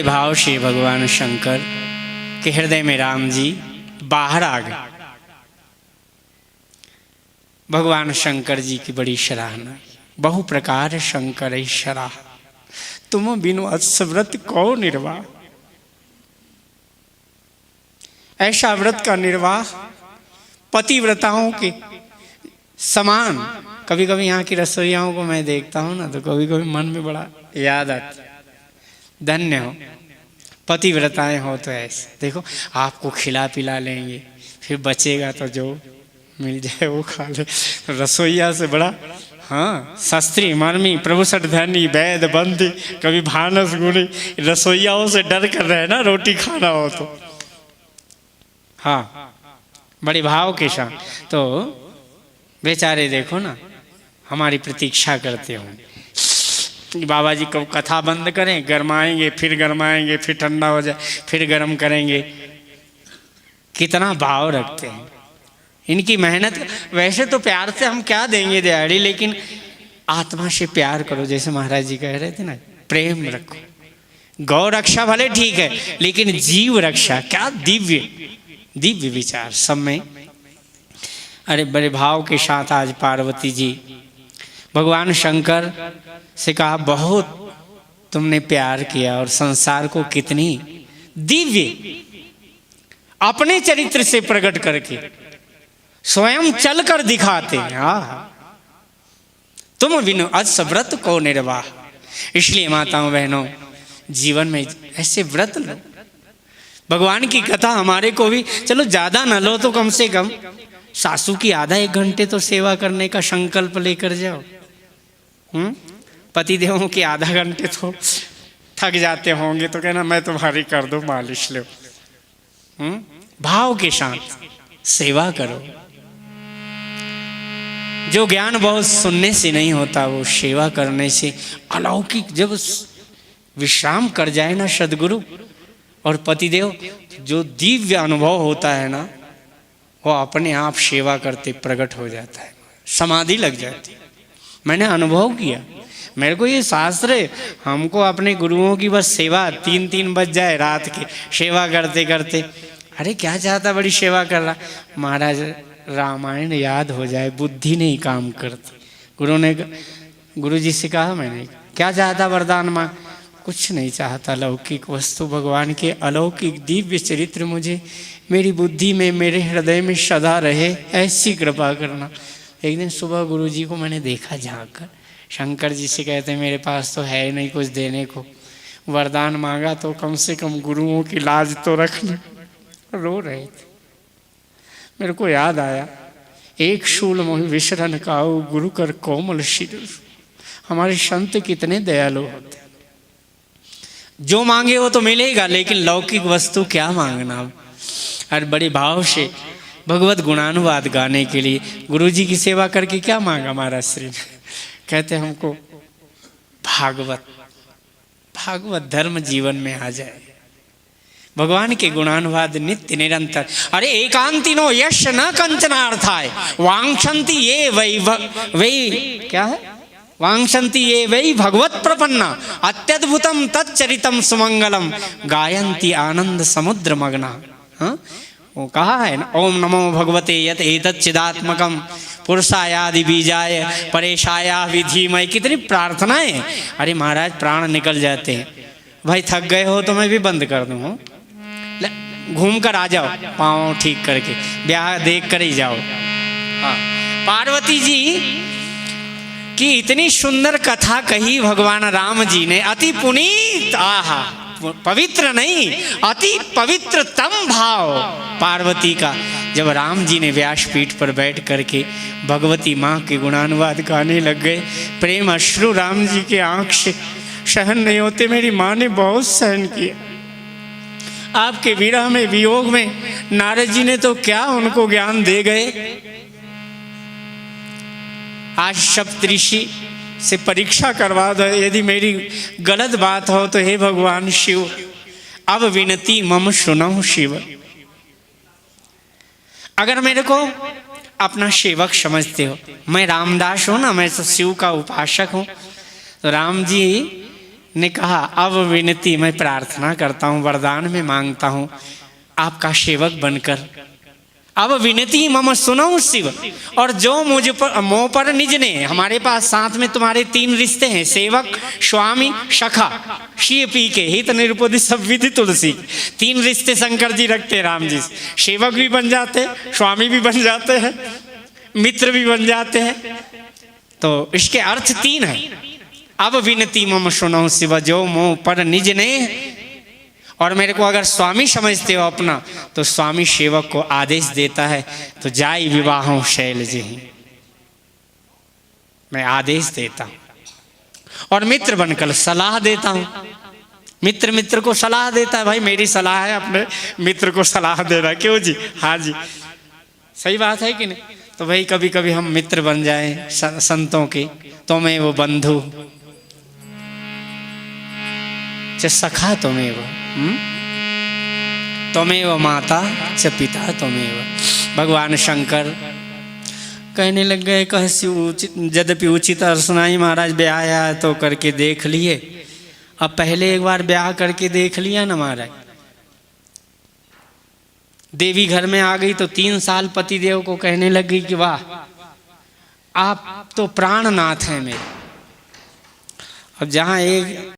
भाव से भगवान शंकर के हृदय में राम जी बाहर आ गए। भगवान शंकर जी की बड़ी सराहना, बहु प्रकार शंकर सराह, तुम बिनु अस व्रत कौ निर्वाह। ऐसा व्रत का निर्वाह पतिव्रताओं के समान। कभी कभी यहाँ की रसोइयाओं को मैं देखता हूँ ना, तो कभी कभी मन में बड़ा याद आता, धन्य हो पतिव्रताएं हो तो ऐसे। देखो आपको खिला पिला लेंगे, फिर बचेगा तो जो मिल जाए वो खा ले। रसोईया से बड़ा, हाँ, शास्त्री मर्मी प्रभु सठधनी वैद बंदी कभी भानस गुणी, रसोईयाओं से डर कर रहे ना रोटी खाना हो तो। हाँ, बड़े भाव के साथ। तो बेचारे देखो ना हमारी प्रतीक्षा करते होंगे, बाबा जी कब कथा बंद करें, गरमाएंगे, फिर ठंडा हो जाए, फिर गर्म करेंगे। कितना भाव रखते हैं इनकी मेहनत। वैसे तो प्यार से हम क्या देंगे दिहाड़ी, लेकिन आत्मा से प्यार करो, जैसे महाराज जी कह रहे थे ना, प्रेम रखो। गौ रक्षा भले ठीक है, लेकिन जीव रक्षा क्या दिव्य विचार सब में। अरे बड़े भाव के साथ आज पार्वती जी भगवान शंकर से कहा, बहुत तुमने प्यार किया और संसार को कितनी दिव्य अपने चरित्र से प्रकट करके स्वयं चल कर दिखाते हैं। तुम बिनु अस व्रत को निर्वाह। इसलिए माताओं बहनों, जीवन में ऐसे व्रत लो। भगवान की कथा हमारे को भी, चलो ज्यादा न लो तो कम से कम सासू की आधा एक घंटे तो सेवा करने का संकल्प लेकर जाओ। पति देवों के आधा घंटे तो थक जाते होंगे, तो कहना मैं तुम्हारी कर दूं मालिश लो। भाव के साथ सेवा करो। जो ज्ञान बहुत सुनने से नहीं होता, वो सेवा करने से अलौकिक। जब विश्राम कर जाए ना सदगुरु और पतिदेव, जो दिव्य अनुभव होता है ना, वो अपने आप सेवा करते प्रकट हो जाता है, समाधि लग जाती है। मैंने अनुभव किया, मेरे को ये शास्त्र है, हमको अपने गुरुओं की बस सेवा 3 बज जाए रात के सेवा करते करते। अरे क्या चाहता बड़ी सेवा कर रहा, महाराज रामायण याद हो जाए, बुद्धि नहीं काम करती। गुरु जी से कहा मैंने, क्या चाहता वरदान माँ? कुछ नहीं चाहता, लौकिक वस्तु, भगवान के अलौकिक दिव्य चरित्र मुझे मेरी बुद्धि में, मेरे हृदय में सदा रहे, ऐसी कृपा करना। एक दिन सुबह गुरु जी को मैंने देखा झाँक कर, शंकर जी से कहते मेरे पास तो है नहीं कुछ देने को, वरदान मांगा तो कम से कम गुरुओं की लाज तो रखना। रो रहे थे। मेरे को याद आया, एक शूल मोहि विशरण काऊ गुरु कर कोमल शिर। हमारे संत कितने दयालु होते, जो मांगे वो तो मिलेगा, लेकिन लौकिक वस्तु क्या मांगना। और बड़े भाव से भगवत गुणानुवाद गाने के लिए गुरु जी की सेवा करके क्या मांगा महाराज श्री? कहते हमको भागवत धर्म जीवन में आ जाए, भगवान के गुणानुवाद नित्य निरंतर। अरे एकांतिनो यश न कंचनार्थाय वांछन्ति ये वै क्या है, वांछन्ति ये वै भगवत प्रपन्ना अत्यद्भुतम तच्चरितम सुमंगलम गायन्ति आनंद समुद्र मग्ना। वो कहा है ना, ओम नमो भगवते यत एतच्चिदात्मकम पुरुषायादि बीजाय परेशाया विधिमय। कितनी प्रार्थनाएं। अरे महाराज प्राण निकल जाते हैं। भाई थक गए हो तो मैं भी बंद कर दूँ, घूम कर आ जाओ पाँव ठीक करके, ब्याह देख कर ही जाओ। पार्वती जी की इतनी सुंदर कथा कही भगवान राम जी ने, अति पुनीत, आहा, पवित्र नहीं अति पवित्रतम भाव पार्वती का। जब राम जी ने व्यासपीठ पर बैठ करके भगवती माँ के गुणानुवाद गाने लग गए, प्रेम अश्रु राम जी के आंख से सहन नहीं होते। मेरी माँ ने बहुत सहन किया। आपके विरह में, वियोग में नारद जी ने तो क्या उनको ज्ञान दे गए। आज सप्तऋषि से परीक्षा करवा दो, यदि मेरी गलत बात हो तो हे भगवान शिव अब विनती मम सुनो शिव। अगर मेरे को अपना सेवक समझते हो, मैं रामदास हूं ना, मैं तो शिव का उपासक हूं, तो राम जी ने कहा, अब विनती मैं प्रार्थना करता हूँ, वरदान में मांगता हूँ आपका सेवक बनकर। अब विनती मम सुनो शिव, और जो मुझ पर मोह पर निज ने, हमारे पास साथ में तुम्हारे 3 रिश्ते हैं, सेवक, स्वामी, सखा, शिय पी के हित निरुपदि सब विधि तुलसी। 3 रिश्ते शंकर जी रखते हैं राम जी से। सेवक भी बन जाते हैं, स्वामी भी बन जाते हैं, मित्र भी बन जाते हैं। तो इसके अर्थ 3 हैं। अब विनती मम सुनो शिव, जो मोह पर निज ने, और मेरे को अगर स्वामी समझते हो अपना, तो स्वामी सेवक को आदेश देता है, तो जाई विवाहों शैलज ही, मैं आदेश देता हूं। और मित्र बनकर सलाह देता हूं। मित्र मित्र को सलाह देता है, भाई मेरी सलाह है अपने मित्र को सलाह देना। क्यों जी? हाँ जी, सही बात है कि नहीं? तो भाई कभी कभी हम मित्र बन जाएं संतों के, तुम्हें वो बंधु च सखा तुम्हें वो, त्वमेव माता च पिता त्वमेव। भगवान शंकर कहने लग गए, यद्यपि उचित सुनाई महाराज ब्याह आया तो करके देख लिए। अब पहले एक बार ब्याह करके देख लिया ना महाराज, देवी घर में आ गई तो 3 साल पतिदेव को कहने लगी कि वाह आप तो प्राणनाथ हैं मेरे। अब जहाँ एक